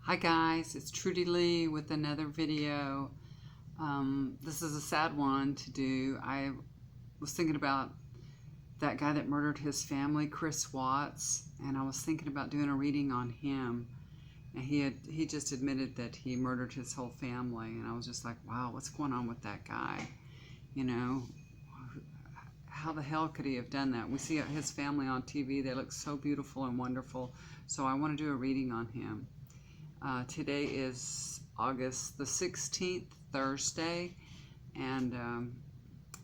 Hi guys, it's Trudy Lee with another video. This is a sad one to do. I was thinking about that guy that murdered his family, Chris Watts, and I was thinking about doing a reading on him. And he just admitted that he murdered his whole family, and I was just like, wow, what's going on with that guy? You know, how the hell could he have done that? We see his family on TV. They look so beautiful and wonderful. So I want to do a reading on him. Today is August the 16th, Thursday, and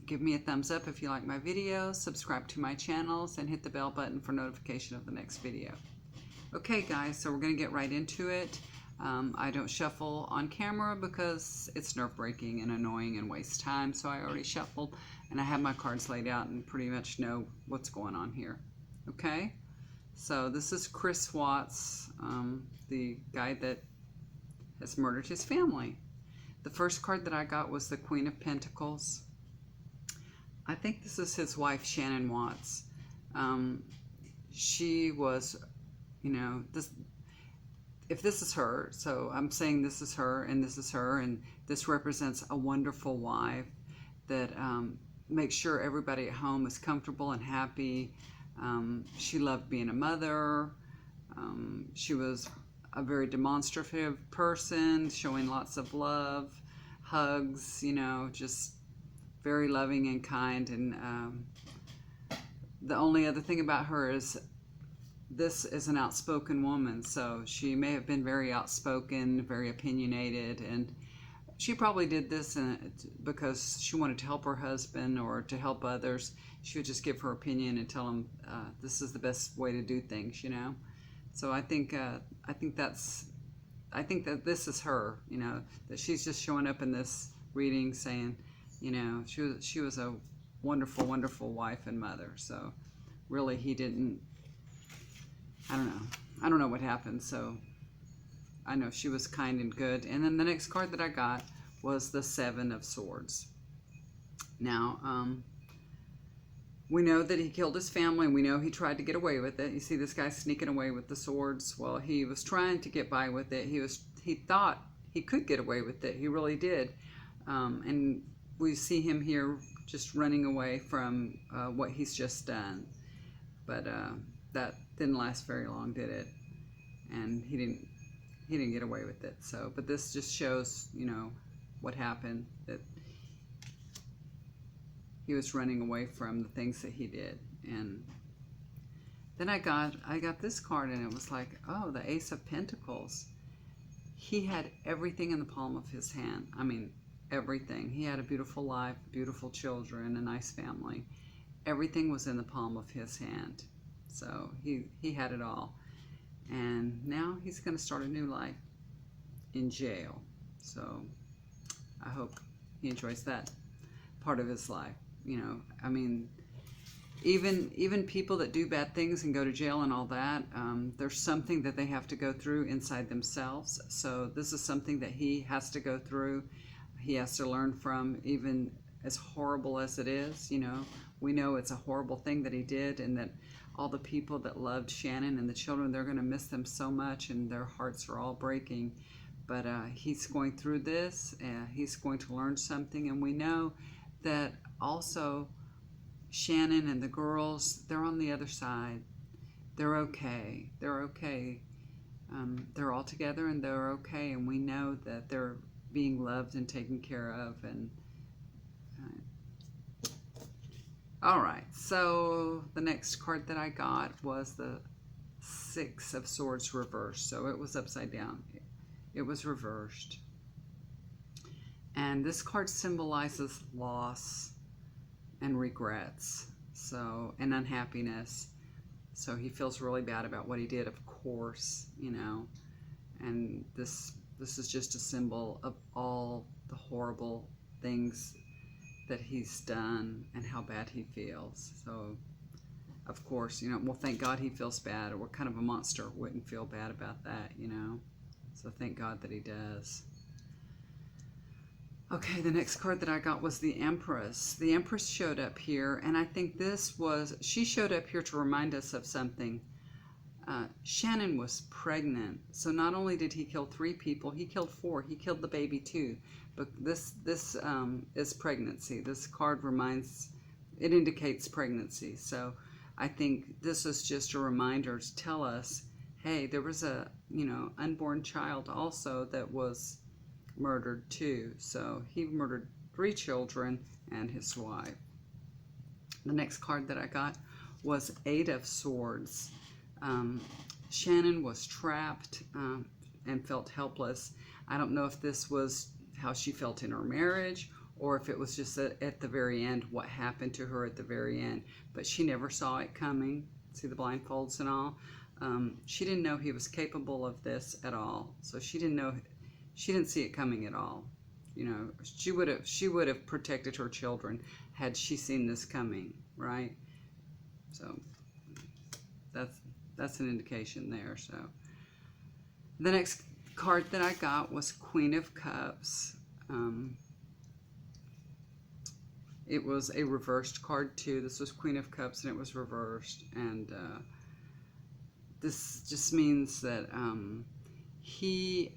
give me a thumbs up if you like my videos, subscribe to my channels, and hit the bell button for notification of the next video. Okay guys, so we're going to get right into it. I don't shuffle on camera because it's nerve-wracking and annoying and wastes time, so I already shuffled and I have my cards laid out and pretty much know what's going on here. Okay, so this is Chris Watts, the guy that has murdered his family. The first card that I got was the Queen of Pentacles. I think this is his wife, Shannon Watts. She was, you know, if this is her, so I'm saying this is her and this is her, and this represents a wonderful wife that makes sure everybody at home is comfortable and happy. She loved being a mother. She was a very demonstrative person, showing lots of love, hugs, you know, just very loving and kind. And the only other thing about her is this is an outspoken woman, so she may have been very outspoken, very opinionated, and she probably did this because she wanted to help her husband or to help others. She would just give her opinion and tell them this is the best way to do things, you know. So I think that this is her, you know, that she's just showing up in this reading saying, you know, she was a wonderful, wonderful wife and mother. So really he didn't, I don't know what happened. So I know she was kind and good. And then the next card that I got was the Seven of Swords. Now, we know that he killed his family, and we know he tried to get away with it. You see this guy sneaking away with the swords. Well, he was trying to get by with it. He thought he could get away with it. He really did. And we see him here just running away from what he's just done. But that didn't last very long, did it? And he didn't get away with it. So, but this just shows, you know, what happened, that he was running away from the things that he did. And then I got this card, and it was like, oh, the Ace of Pentacles. He had everything in the palm of his hand. I mean, everything. He had a beautiful life, beautiful children, a nice family. Everything was in the palm of his hand. So he had it all. And now he's going to start a new life in jail. So I hope he enjoys that part of his life. You know, I mean, even people that do bad things and go to jail and all that, there's something that they have to go through inside themselves. So this is something that he has to go through. He has to learn from, even as horrible as it is. You know, we know it's a horrible thing that he did, and that all the people that loved Shannon and the children, they're going to miss them so much, and their hearts are all breaking. But he's going through this, and he's going to learn something, and we know that also Shannon and the girls, they're on the other side. They're okay. They're okay. They're all together and they're okay, and we know that they're being loved and taken care of. And all right, so the next card that I got was the Six of Swords reversed. So it was upside down. It was reversed. And this card symbolizes loss and regrets, so, and unhappiness. So he feels really bad about what he did, of course, you know. And this is just a symbol of all the horrible things that he's done and how bad he feels. So, of course, you know, well, thank God he feels bad, or what kind of a monster wouldn't feel bad about that, you know. So thank God that he does. Okay, the next card that I got was the Empress. The Empress showed up here, and I think she showed up here to remind us of something. Shannon was pregnant, so not only did he kill 3 people, he killed 4. He killed the baby too. But this is pregnancy. This card it indicates pregnancy. So I think this is just a reminder to tell us, hey, there was a unborn child also that was murdered too. So he murdered 3 children and his wife. The next card that I got was 8 of Swords. Shannon was trapped and felt helpless. I don't know if this was how she felt in her marriage or if it was just at the very end, what happened to her at the very end. But she never saw it coming. See the blindfolds and all. She didn't know he was capable of this at all. So she didn't see it coming at all. She would have protected her children had she seen this coming, right? So that's an indication there. So the next card that I got was Queen of Cups. It was a reversed card too. This was Queen of Cups and it was reversed. And this just means that he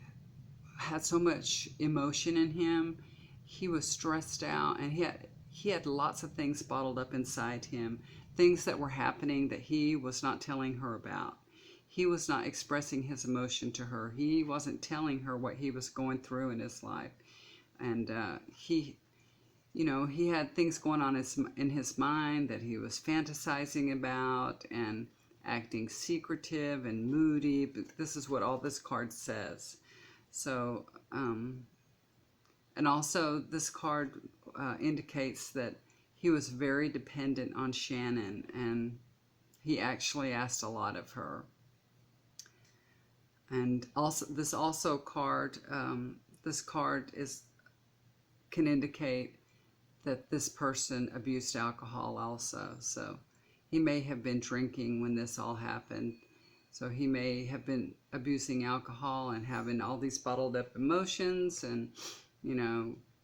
had so much emotion in him. He was stressed out, and he had lots of things bottled up inside him, things that were happening that he was not telling her about. He was not expressing his emotion to her. He wasn't telling her what he was going through in his life. And he had things going on in his mind that he was fantasizing about and acting secretive and moody. But this is what all this card says. So, and also this card indicates that he was very dependent on Shannon, and he actually asked a lot of her. And also, this card can indicate that this person abused alcohol also. So he may have been drinking when this all happened. So he may have been abusing alcohol and having all these bottled up emotions, and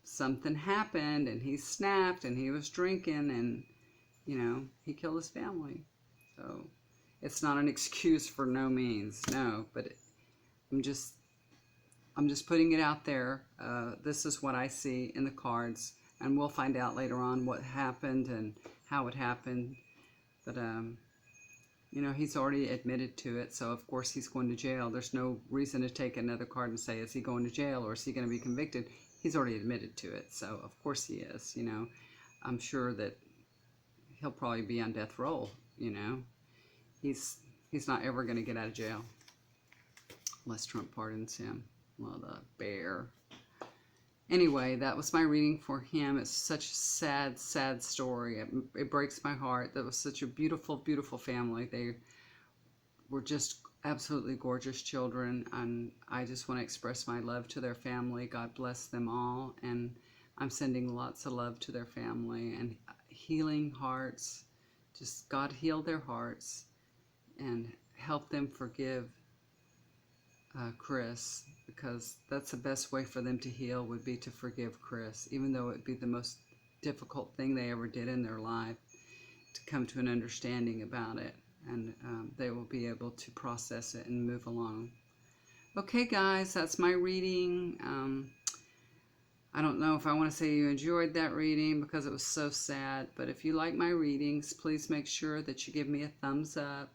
something happened and he snapped and he was drinking and he killed his family. So it's not an excuse, for no means, no, but I'm just putting it out there. This is what I see in the cards, and we'll find out later on what happened and how it happened. But he's already admitted to it, so of course he's going to jail. There's no reason to take another card and say, is he going to jail or is he going to be convicted? He's already admitted to it, so of course he is. I'm sure that he'll probably be on death row. He's not ever going to get out of jail unless Trump pardons him. Well, the bear. Anyway, that was my reading for him. It's such a sad, sad story. It breaks my heart. That was such a beautiful, beautiful family. They were just absolutely gorgeous children, and I just want to express my love to their family. God bless them all, and I'm sending lots of love to their family and healing hearts. Just God heal their hearts and help them forgive Chris, because that's the best way for them to heal, would be to forgive Chris, even though it would be the most difficult thing they ever did in their life, to come to an understanding about it, and they will be able to process it and move along. Okay guys, that's my reading. I don't know if I want to say you enjoyed that reading because it was so sad, but if you like my readings, please make sure that you give me a thumbs up.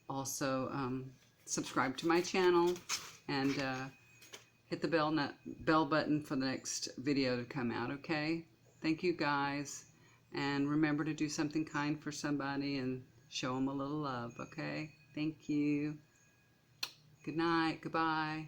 Also, subscribe to my channel and hit the bell button for the next video to come out, okay? Thank you guys, and remember to do something kind for somebody and show them a little love, okay? Thank you. Good night. Goodbye.